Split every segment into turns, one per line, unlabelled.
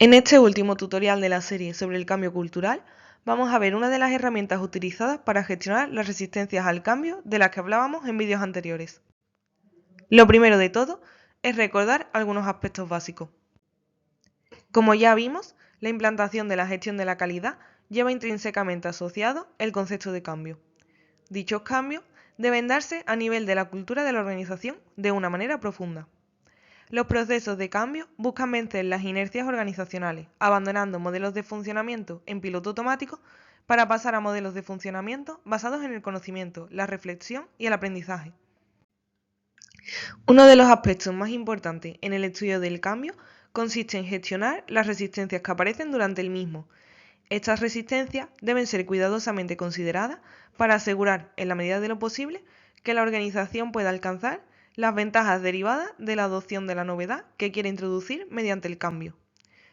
En este último tutorial de la serie sobre el cambio cultural, vamos a ver una de las herramientas utilizadas para gestionar las resistencias al cambio de las que hablábamos en vídeos anteriores. Lo primero de todo es recordar algunos aspectos básicos. Como ya vimos, la implantación de la gestión de la calidad lleva intrínsecamente asociado el concepto de cambio. Dichos cambios deben darse a nivel de la cultura de la organización de una manera profunda. Los procesos de cambio buscan vencer las inercias organizacionales, abandonando modelos de funcionamiento en piloto automático para pasar a modelos de funcionamiento basados en el conocimiento, la reflexión y el aprendizaje. Uno de los aspectos más importantes en el estudio del cambio consiste en gestionar las resistencias que aparecen durante el mismo. Estas resistencias deben ser cuidadosamente consideradas para asegurar, en la medida de lo posible, que la organización pueda alcanzar las ventajas derivadas de la adopción de la novedad que quiere introducir mediante el cambio.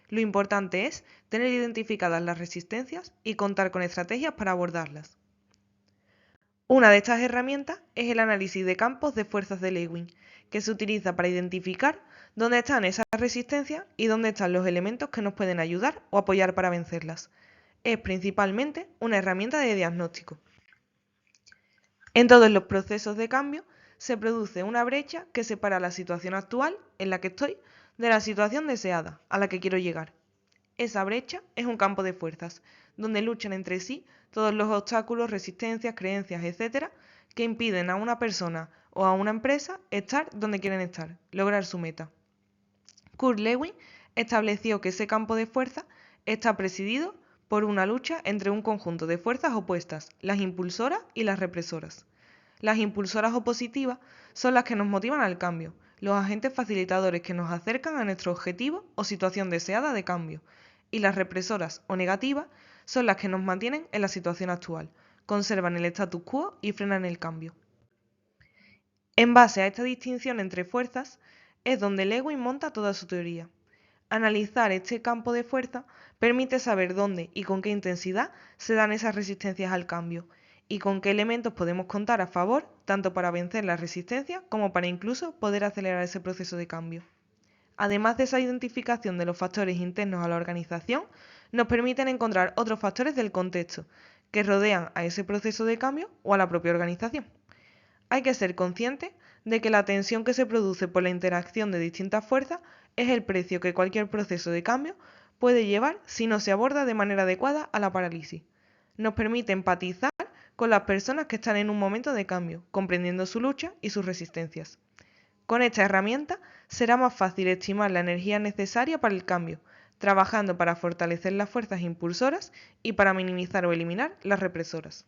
Lo importante es tener identificadas las resistencias y contar con estrategias para abordarlas. Una de estas herramientas es el análisis de campos de fuerzas de Lewin, que se utiliza para identificar dónde están esas resistencias y dónde están los elementos que nos pueden ayudar o apoyar para vencerlas. Es principalmente una herramienta de diagnóstico. En todos los procesos de cambio se produce una brecha que separa la situación actual, en la que estoy, de la situación deseada, a la que quiero llegar. Esa brecha es un campo de fuerzas, donde luchan entre sí todos los obstáculos, resistencias, creencias, etc., que impiden a una persona o a una empresa estar donde quieren estar, lograr su meta. Kurt Lewin estableció que ese campo de fuerza está presidido por una lucha entre un conjunto de fuerzas opuestas, las impulsoras y las represoras. Las impulsoras o positivas son las que nos motivan al cambio, los agentes facilitadores que nos acercan a nuestro objetivo o situación deseada de cambio, y las represoras o negativas son las que nos mantienen en la situación actual, conservan el status quo y frenan el cambio. En base a esta distinción entre fuerzas, es donde Lewin monta toda su teoría. Analizar este campo de fuerza permite saber dónde y con qué intensidad se dan esas resistencias al cambio y con qué elementos podemos contar a favor, tanto para vencer la resistencia como para incluso poder acelerar ese proceso de cambio. Además de esa identificación de los factores internos a la organización, nos permiten encontrar otros factores del contexto que rodean a ese proceso de cambio o a la propia organización. Hay que ser consciente de que la tensión que se produce por la interacción de distintas fuerzas es el precio que cualquier proceso de cambio puede llevar si no se aborda de manera adecuada a la parálisis. Nos permite empatizar con las personas que están en un momento de cambio, comprendiendo su lucha y sus resistencias. Con esta herramienta será más fácil estimar la energía necesaria para el cambio, trabajando para fortalecer las fuerzas impulsoras y para minimizar o eliminar las represoras.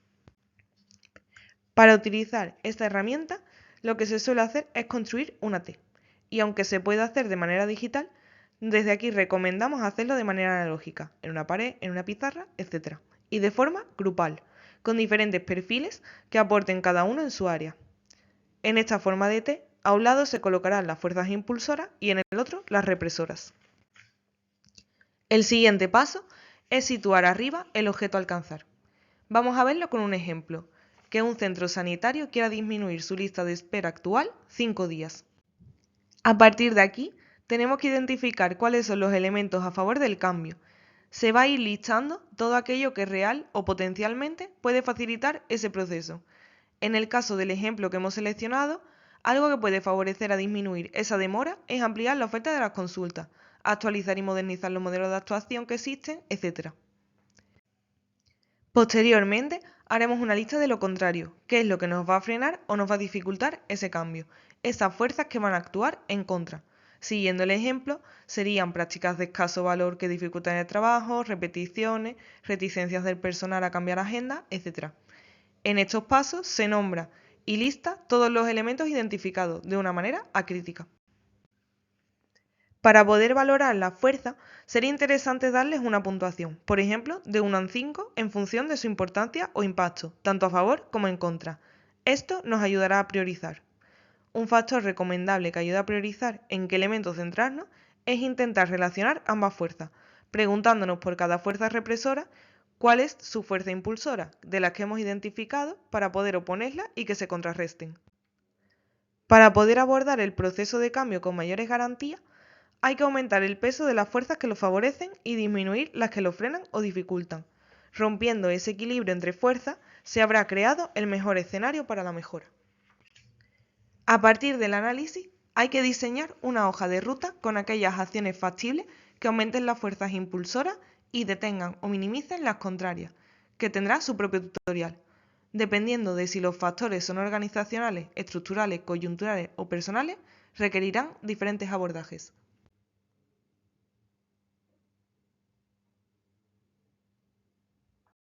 Para utilizar esta herramienta, lo que se suele hacer es construir una T, y aunque se puede hacer de manera digital, desde aquí recomendamos hacerlo de manera analógica, en una pared, en una pizarra, etc., y de forma grupal, con diferentes perfiles que aporten cada uno en su área. En esta forma de T, a un lado se colocarán las fuerzas impulsoras y en el otro las represoras. El siguiente paso es situar arriba el objeto a alcanzar. Vamos a verlo con un ejemplo, que un centro sanitario quiera disminuir su lista de espera actual 5 días. A partir de aquí, tenemos que identificar cuáles son los elementos a favor del cambio. Se va a ir listando todo aquello que real o potencialmente puede facilitar ese proceso. En el caso del ejemplo que hemos seleccionado, algo que puede favorecer a disminuir esa demora es ampliar la oferta de las consultas, actualizar y modernizar los modelos de actuación que existen, etc. Posteriormente, haremos una lista de lo contrario, qué es lo que nos va a frenar o nos va a dificultar ese cambio, esas fuerzas que van a actuar en contra. Siguiendo el ejemplo, serían prácticas de escaso valor que dificultan el trabajo, repeticiones, reticencias del personal a cambiar agenda, etc. En estos pasos se nombra y lista todos los elementos identificados de una manera acrítica. Para poder valorar la fuerza, sería interesante darles una puntuación, por ejemplo, de 1 a 5 en función de su importancia o impacto, tanto a favor como en contra. Esto nos ayudará a priorizar. Un factor recomendable que ayuda a priorizar en qué elementos centrarnos es intentar relacionar ambas fuerzas, preguntándonos por cada fuerza represora cuál es su fuerza impulsora, de las que hemos identificado, para poder oponerla y que se contrarresten. Para poder abordar el proceso de cambio con mayores garantías, hay que aumentar el peso de las fuerzas que lo favorecen y disminuir las que lo frenan o dificultan. Rompiendo ese equilibrio entre fuerzas, se habrá creado el mejor escenario para la mejora. A partir del análisis, hay que diseñar una hoja de ruta con aquellas acciones factibles que aumenten las fuerzas impulsoras y detengan o minimicen las contrarias, que tendrá su propio tutorial. Dependiendo de si los factores son organizacionales, estructurales, coyunturales o personales, requerirán diferentes abordajes.